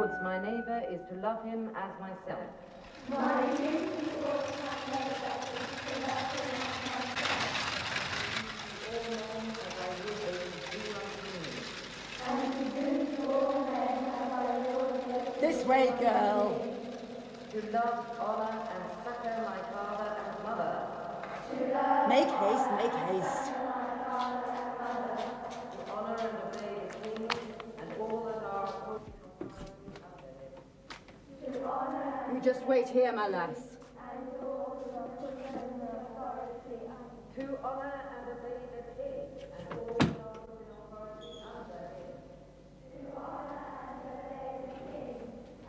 towards my neighbour is to love him as myself. My duty towards my neighbour is to love him as myself. All men as I would they do unto me. And to do to all men as I would they do. This way, girl. To love, honour, and succour my father and mother. To love, Make haste, make haste. To honour and obey the king and all that are put in authority under him. to honour You just wait here, my lass. and all that are put in authority under. To honour and obey the king and all that are put in authority under him. To honour and obey the king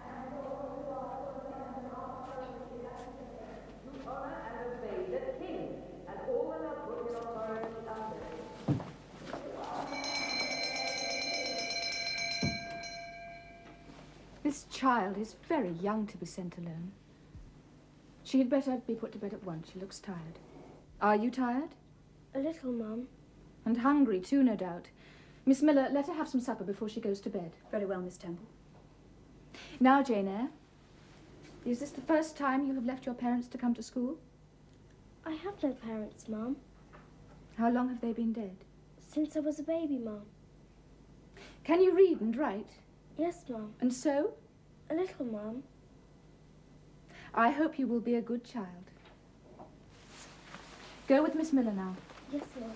and all who are put in authority under him. To honour and obey the king and all that are put in authority under him. This child is very young to be sent alone. She had better be put to bed at once. She looks tired. Are you tired? A little, Mum. And hungry too, no doubt. Miss Miller, let her have some supper before she goes to bed. Very well, Miss Temple. Now, Jane Eyre, is this the first time you have left your parents to come to school? I have no parents, Mum. How long have they been dead? Since I was a baby, Mum. Can you read and write? Yes, Mum. And sew? A little, Mum. I hope you will be a good child. Go with Miss Miller now. Yes, Mum.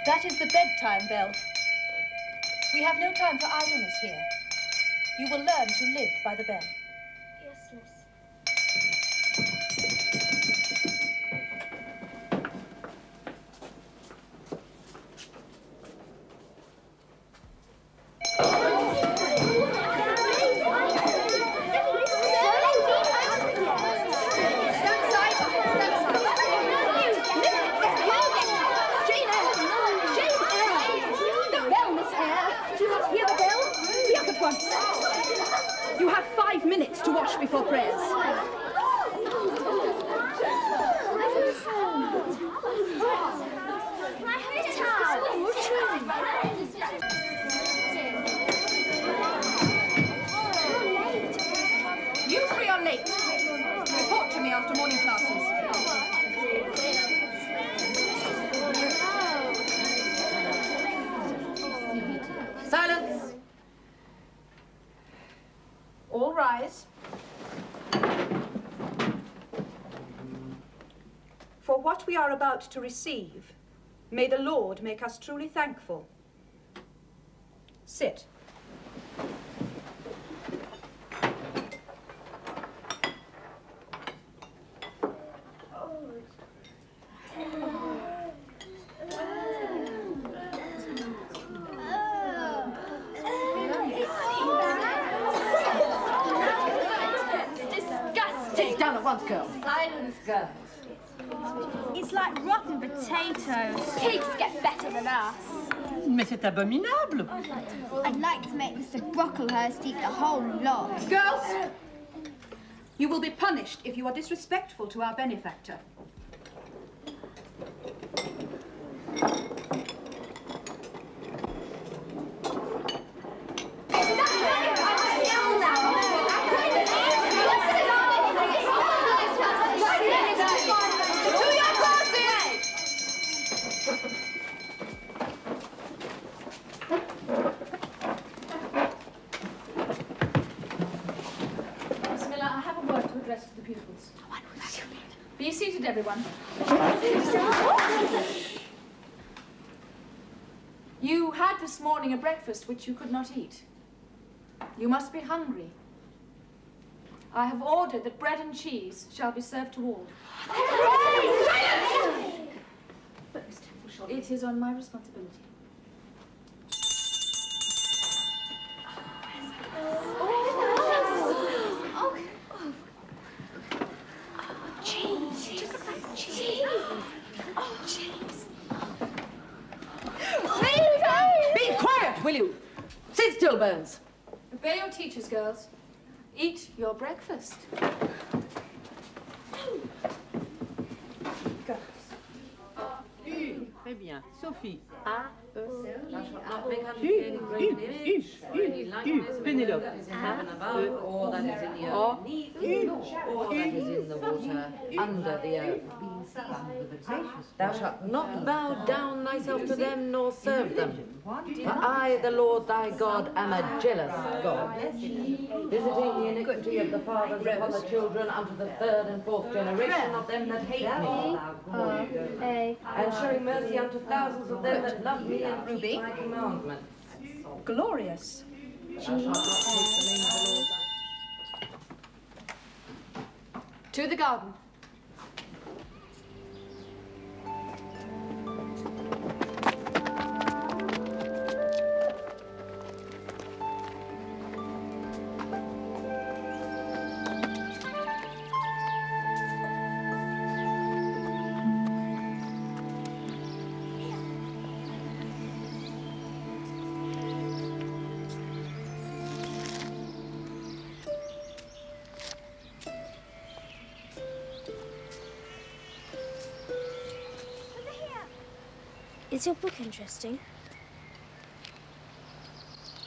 That is the bedtime bell. We have no time for idleness here. You will learn to live by the bell. Yes, Miss. You have 5 minutes to wash before prayers. You three are late. Report to me after morning classes. Silence! All rise. For what we are about to receive, may the Lord make us truly thankful. Sit. Sit down at once, girl. Silence, girls. It's like rotten potatoes. Pigs get better than us. Mais c'est abominable. I'd like to make Mr. Brocklehurst eat the whole lot. Girls, you will be punished if you are disrespectful to our benefactor. Miss Miller, I have a word to address to the pupils. Be seated, everyone. You had this morning a breakfast which you could not eat. You must be hungry. I have ordered that bread and cheese shall be served to all. But Miss Temple, it is on my responsibility. Cheese. Bones. Obey your teachers, girls. Eat your breakfast. Très bien. Sophie. Pénélope. All that is in the earth, all that is in the water, under the earth. Thou shalt not bow down thyself to them, nor serve them. For I, the Lord thy God, am a jealous God, visiting the iniquity of the fathers upon the children unto the third and fourth generation of them that hate me, and showing mercy unto thousands of them that love me and keep my commandments. Glorious. Thou shalt not take the name of the Lord thy To the garden. Is your book interesting?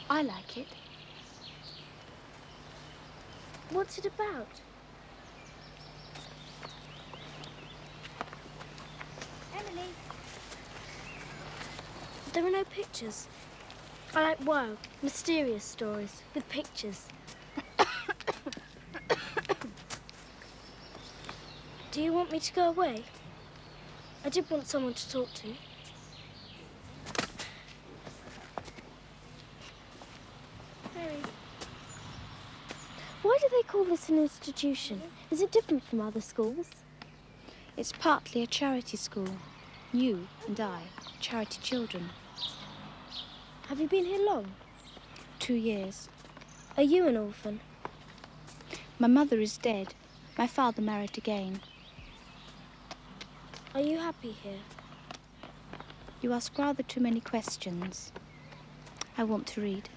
I like it. What's it about? Emily. There are no pictures. I like wild, mysterious stories with pictures. Do you want me to go away? I did want someone to talk to. Harry. Why do they call this an institution? Is it different from other schools? It's partly a charity school. You and I, charity children. Have you been here long? 2 years. Are you an orphan? My mother is dead. My father married again. Are you happy here? You ask rather too many questions. I want to read.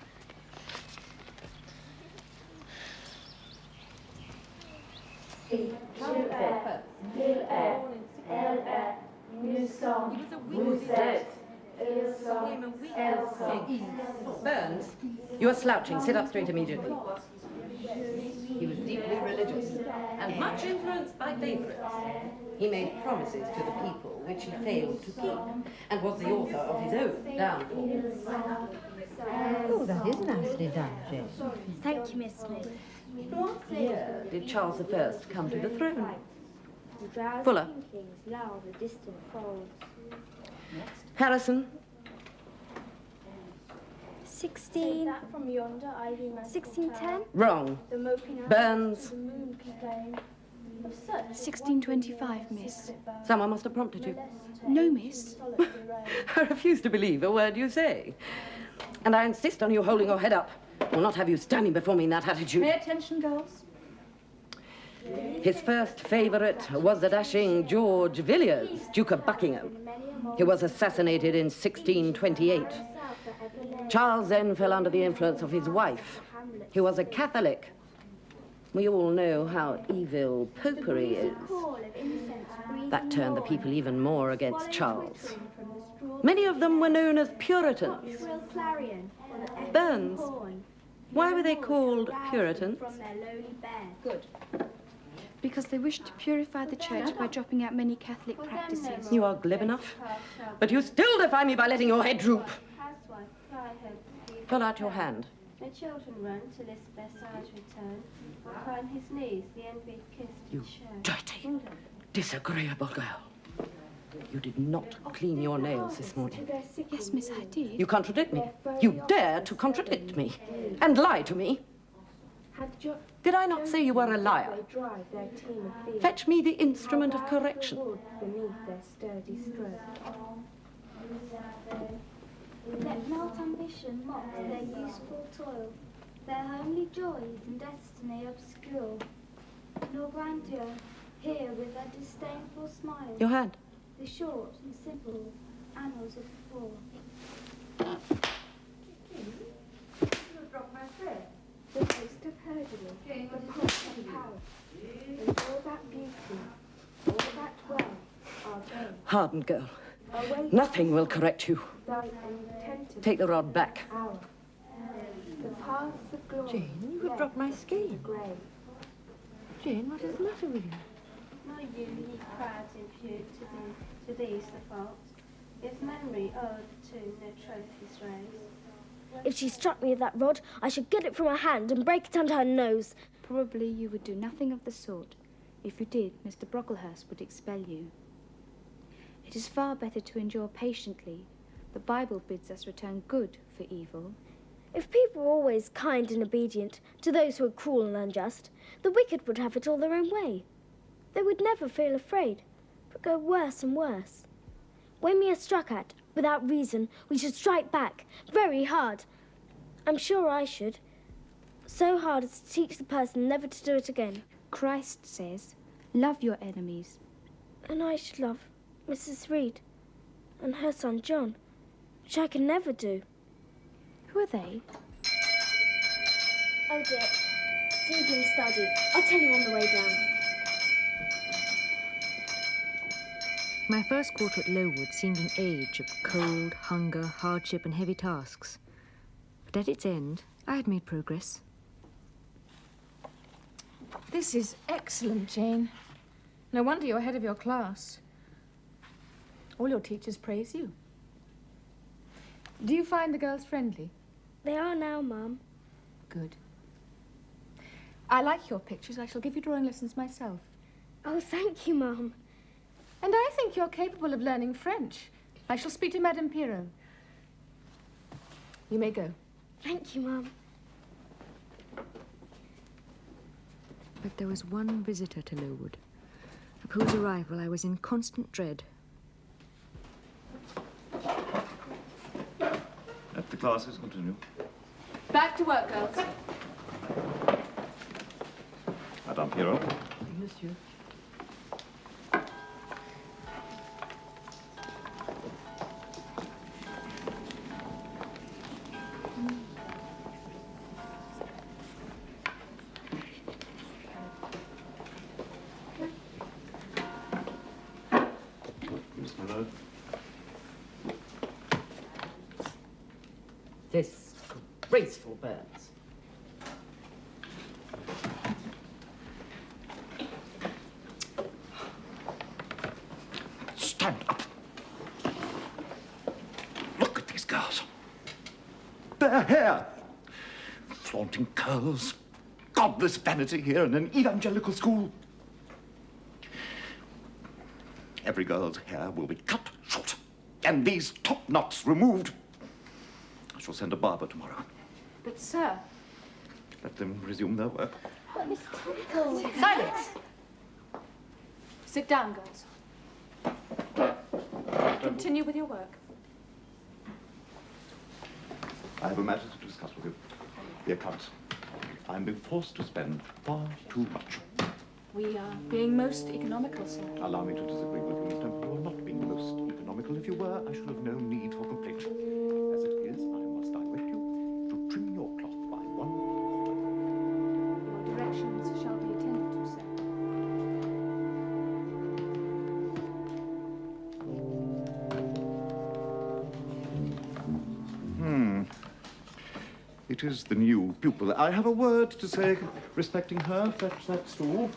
Burns, you are slouching. Sit up straight immediately. He was deeply religious and much influenced by favourites. He made promises to the people which he failed to keep and was the author of his own downfall. Oh, that is nicely done, Jane. Thank you, Miss Smith. What year did Charles I come to the throne? Fuller. Harrison. 1610? Wrong. Burns. 1625, miss. Someone must have prompted you. No, miss. I refuse to believe a word you say. And I insist on you holding your head up. I will not have you standing before me in that attitude. Pay attention, girls. His first favourite was the dashing George Villiers, Duke of Buckingham. He was assassinated in 1628. Charles then fell under the influence of his wife. He was a Catholic. We all know how evil popery is. That turned the people even more against Charles. Many of them were known as Puritans. Burns, why were they called Puritans? Good. Because they wished to purify the church by dropping out many Catholic practices. You are glib enough, but you still defy me by letting your head droop. Pull out your hand. The children run to lisp their side's return, or climb his knees, the envied kissed You dirty, disagreeable girl. You did not clean your nails this morning. Yes, miss, I did. You contradict me. You dare to contradict me and lie to me. Did I not say you were a liar? Fetch me the instrument of correction. Let not ambition mock their useful toil, their homely joys and destiny obscure, nor grandeur hear with a disdainful smile Your hand. the short and simple annals of the poor. dropped my thread. The taste of Prejudice, the pot of Paris, and all that beauty, all that wealth are gained. Hardened girl. Away Nothing will correct you. thy contented Take the rod back. hour. The paths of glory. Jane, you have dropped my skein. Grey. Jane, what is the matter with you? My unique crowds impute to these the fault. If memory owed to no trophies raised. If she struck me with that rod, I should get it from her hand and break it under her nose. Probably you would do nothing of the sort. If you did, Mr. Brocklehurst would expel you. It is far better to endure patiently. The Bible bids us return good for evil. If people were always kind and obedient to those who are cruel and unjust, the wicked would have it all their own way. They would never feel afraid, but go worse and worse. When we are struck at, without reason, we should strike back, very hard. I'm sure I should. So hard as to teach the person never to do it again. Christ says, love your enemies. And I should love Mrs. Reed and her son John, which I can never do. Who are they? Oh dear, sleeping study. I'll tell you on the way down. My first quarter at Lowood seemed an age of cold, hunger, hardship and heavy tasks. But at its end, I had made progress. This is excellent, Jane. No wonder you're ahead of your class. All your teachers praise you. Do you find the girls friendly? They are now, Mum. Good. I like your pictures. I shall give you drawing lessons myself. Oh, thank you, Mum. And I think you're capable of learning French. I shall speak to Madame Pirot. You may go. Thank you, Mum. But there was one visitor to Lowood, of whose arrival I was in constant dread. Let the classes continue. Back to work, girls. Madame Pirot. Monsieur. Miss Miller. Disgraceful birds. Stand up. Look at these girls. Their hair. Flaunting curls. Godless vanity here in an evangelical school. Every girl's hair will be cut short, and these top knots removed. I shall send a barber tomorrow. But, sir... Let them resume their work. But Miss Temple... Silence! Sit down, girls. Continue with your work. I have a matter to discuss with you. The accounts. I'm being forced to spend far too much. We are being most economical, sir. Allow me to disagree with you, Miss Temple. You are not being most economical. If you were, I should have no need for complaint. As it is, I must direct you to trim your cloth by 1/4. Your directions shall be attended to, sir. It is the new pupil. I have a word to say respecting her. Fetch that stool.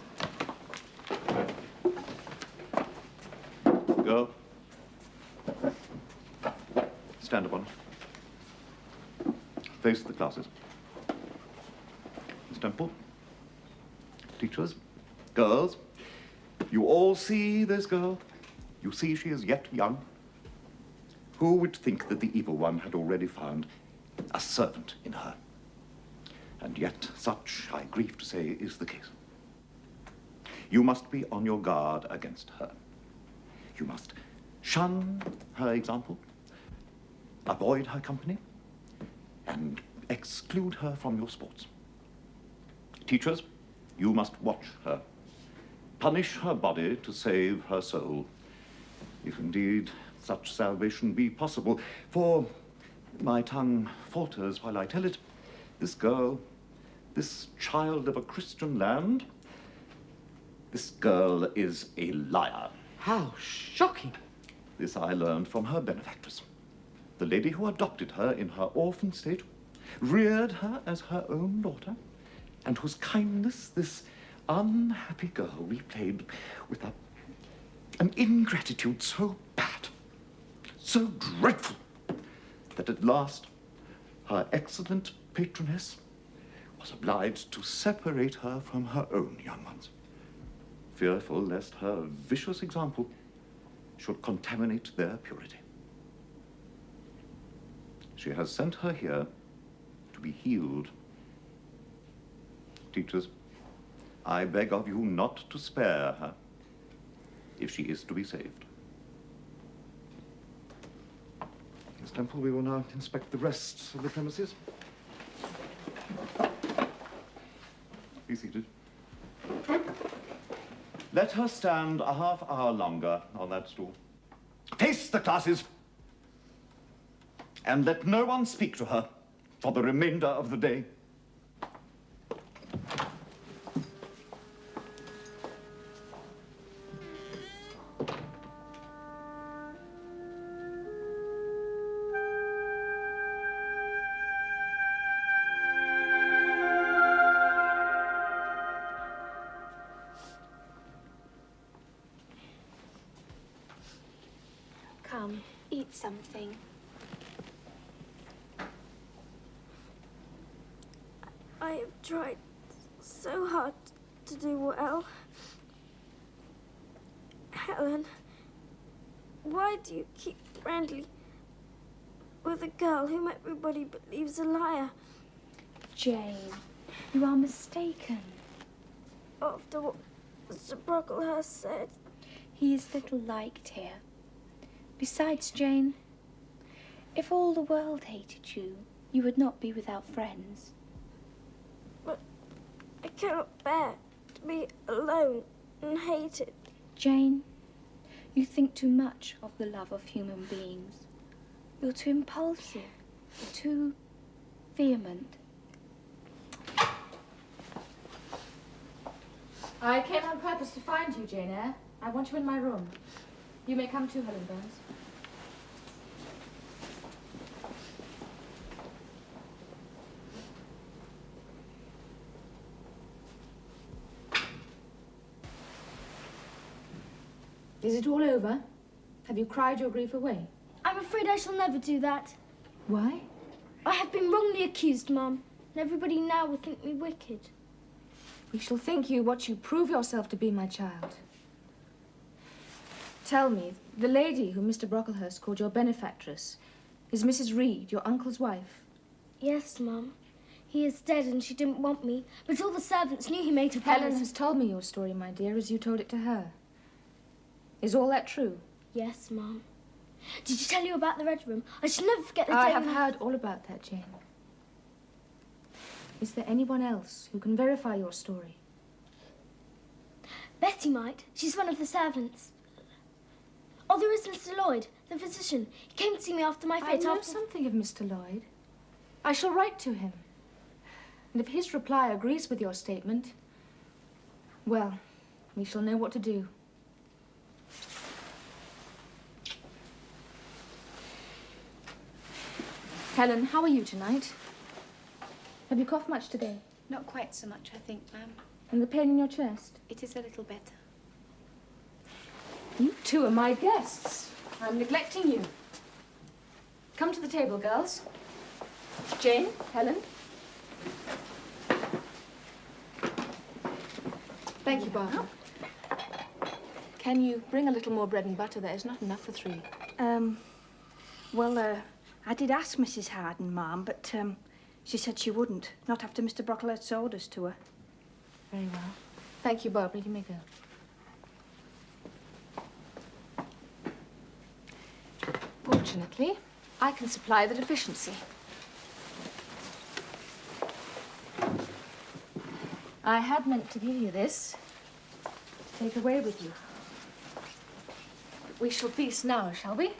Girl. Stand upon it. Face the classes. Miss Temple. Teachers. Girls. You all see this girl? You see she is yet young? Who would think that the evil one had already found a servant in her? And yet, such, I grieve to say, is the case. You must be on your guard against her. You must shun her example, avoid her company, and exclude her from your sports. Teachers, you must watch her. Punish her body to save her soul, if indeed such salvation be possible. For my tongue falters while I tell it, This girl, this child of a Christian land, this girl is a liar. How shocking. This I learned from her benefactress, the lady who adopted her in her orphan state, reared her as her own daughter, and whose kindness this unhappy girl replayed with an ingratitude so bad, so dreadful, that at last her excellent patroness was obliged to separate her from her own young ones, fearful lest her vicious example should contaminate their purity. She has sent her here to be healed. Teachers, I beg of you not to spare her if she is to be saved. Miss Temple, we will now inspect the rest of the premises. Be seated. Let her stand a half hour longer on that stool. Face the classes. And let no one speak to her for the remainder of the day. Come, eat something. I have tried so hard to do well. Helen, why do you keep friendly with a girl whom everybody believes a liar? Jane, you are mistaken. After what Mr. Brocklehurst said. He is little liked here. Besides, Jane, if all the world hated you, you would not be without friends. But I cannot bear to be alone and hated. Jane, you think too much of the love of human beings. You're too impulsive, you're too vehement. I came on purpose to find you, Jane Eyre. I want you in my room. You may come too, Helen Burns. Is it all over? Have you cried your grief away? I'm afraid I shall never do that. Why? I have been wrongly accused, Mum, and everybody now will think me wicked. We shall think you what you prove yourself to be, my child. Tell me, the lady whom Mr. Brocklehurst called your benefactress is Mrs. Reed, your uncle's wife? Yes, Mum. He is dead and she didn't want me, but all the servants knew he made a promise. Helen has told me your story, my dear, as you told it to her. Is all that true? Yes, Mum. Did she tell you about the Red Room? I shall never forget the day I have heard all about that, Jane. Is there anyone else who can verify your story? Betty might. She's one of the servants. Oh, there is Mr. Lloyd, the physician. He came to see me after my fit. I know something of Mr. Lloyd. I shall write to him. And if his reply agrees with your statement, well, we shall know what to do. Helen, how are you tonight? Have you coughed much today? Not quite so much, I think, ma'am. And the pain in your chest? It is a little better. You two are my guests. I'm neglecting you. Come to the table, girls. Jane, Helen. Thank you, Barbara. Can you bring a little more bread and butter? There is not enough for 3. I did ask Mrs. Harden, ma'am, but she said she wouldn't. Not after Mr. Brocklehurst's orders to her. Very well. Thank you, Barbara. You may go. Fortunately, I can supply the deficiency. I had meant to give you this to take away with you. But we shall feast now, shall we?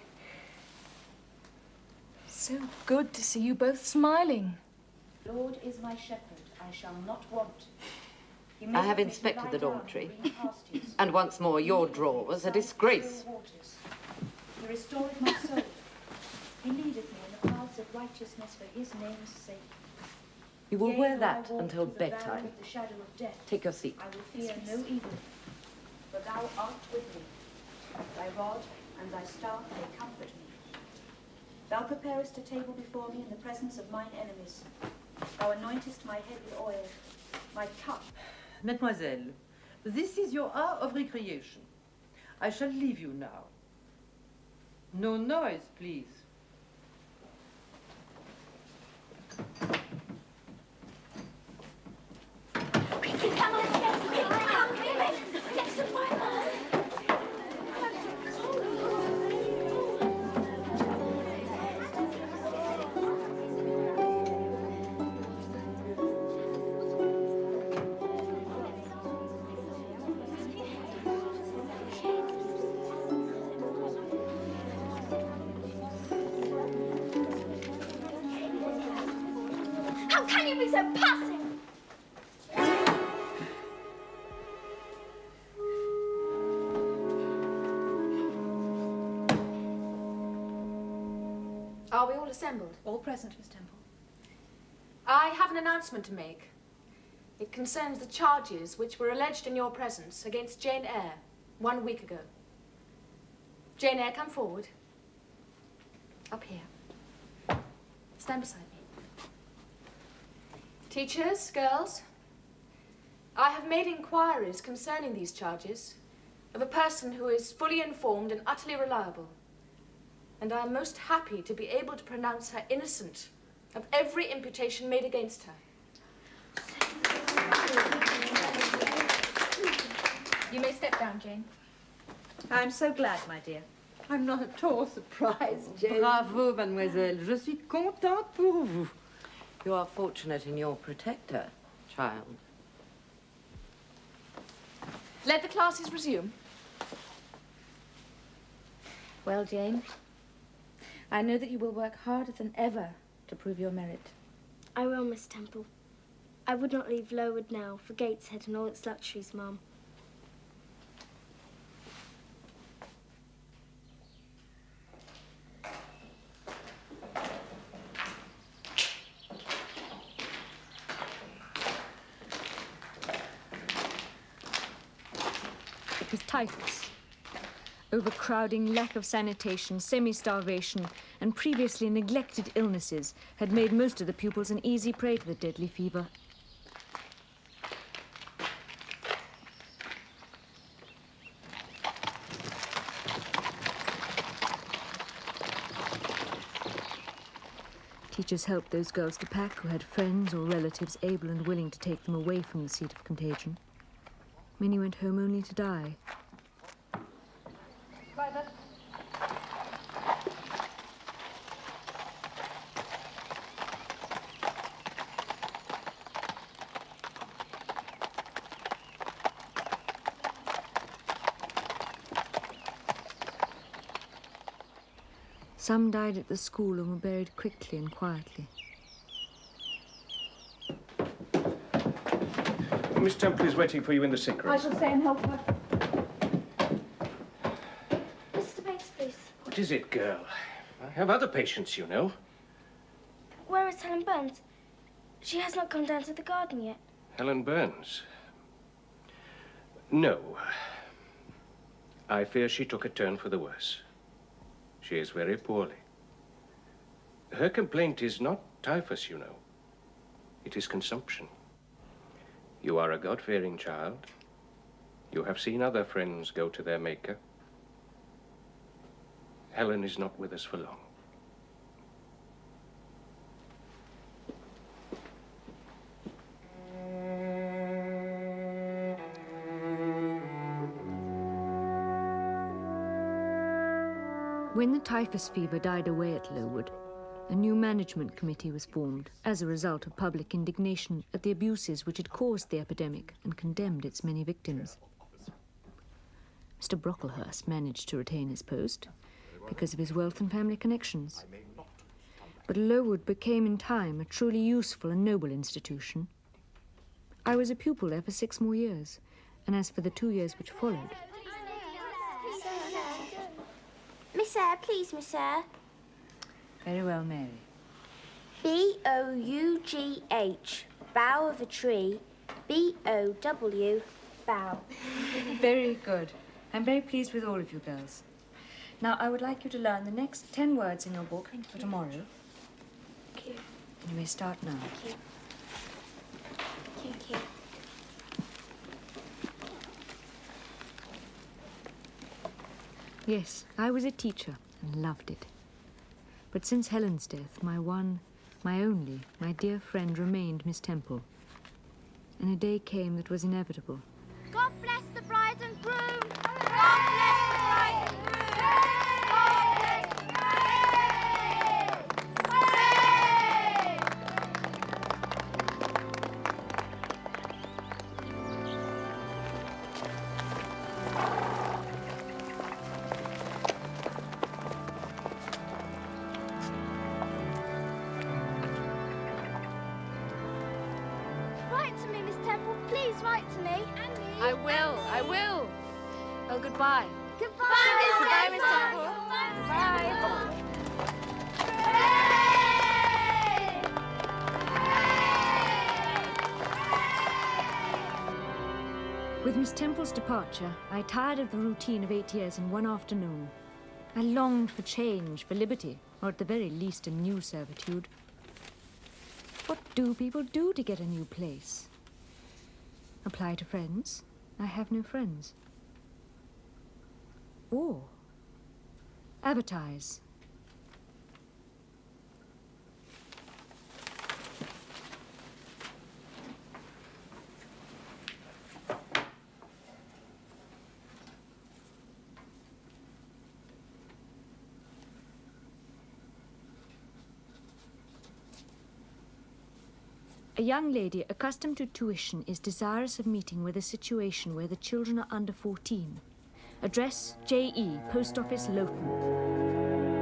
So good to see you both smiling. Lord is my shepherd, I shall not want. I have inspected the dormitory, and once more your drawer was a disgrace. He restoreth my soul. He leadeth me in the paths of righteousness for his name's sake. You will Yea, wear though that I walk until through the valley bedtime. of the shadow of death, Take your seat. I will fear no evil, for thou art with me. Thy rod and thy staff, they comfort me. Thou preparest a table before me in the presence of mine enemies. Thou anointest my head with oil. My cup. Mademoiselle, this is your hour of recreation. I shall leave you now. No noise, please. How can you be so passive? Are we all assembled? All present, Miss Temple. I have an announcement to make. It concerns the charges which were alleged in your presence against Jane Eyre 1 week ago. Jane Eyre, come forward. Up here. Stand beside me. Teachers, girls, I have made inquiries concerning these charges of a person who is fully informed and utterly reliable, and I am most happy to be able to pronounce her innocent of every imputation made against her. You may step down, Jane. I'm so glad, my dear. I'm not at all surprised, Jane. Bravo, mademoiselle. Je suis contente pour vous. You are fortunate in your protector, child. Let the classes resume. Well, Jane, I know that you will work harder than ever to prove your merit. I will, Miss Temple. I would not leave Lowood now for Gateshead and all its luxuries, Ma'am. It was typhus. Overcrowding, lack of sanitation, semi-starvation, and previously neglected illnesses had made most of the pupils an easy prey to the deadly fever. Teachers helped those girls to pack who had friends or relatives able and willing to take them away from the seat of contagion. Many went home only to die. Some died at the school and were buried quickly and quietly. Miss Temple is waiting for you in the sick room. I shall stay and help her. Mr. Bates, please. What is it, girl? I have other patients, you know. Where is Helen Burns? She has not gone down to the garden yet. Helen Burns? No. I fear she took a turn for the worse. She is very poorly. Her complaint is not typhus, you know. It is consumption. You are a God-fearing child. You have seen other friends go to their maker. Helen is not with us for long. When the typhus fever died away at Lowood, a new management committee was formed as a result of public indignation at the abuses which had caused the epidemic and condemned its many victims. Mr. Brocklehurst managed to retain his post because of his wealth and family connections. But Lowood became in time a truly useful and noble institution. I was a pupil there for 6 more years, and as for the 2 years which followed... Miss Eyre, please, Miss Eyre. Very well, Mary. B-O-U-G-H, bough of a tree, B-O-W, bough. Very good. I'm very pleased with all of you girls. Now, I would like you to learn the next 10 words in your book for tomorrow. Thank you. And you may start now. Thank you. Thank you. Yes, I was a teacher and loved it. But since Helen's death, my one, my only, my dear friend remained Miss Temple. And a day came that was inevitable. God bless the bride and groom! God bless the bride and groom! God bless the Write to me, Miss Temple. Please write to me. I will. Well, goodbye. Goodbye, Miss Temple. With Miss Temple's departure, I tired of the routine of 8 years in one afternoon. I longed for change, for liberty, or at the very least a new servitude. What do people do to get a new place? Apply to friends? I have no friends. Or advertise. A young lady accustomed to tuition is desirous of meeting with a situation where the children are under 14. Address J.E., Post Office, Lowton.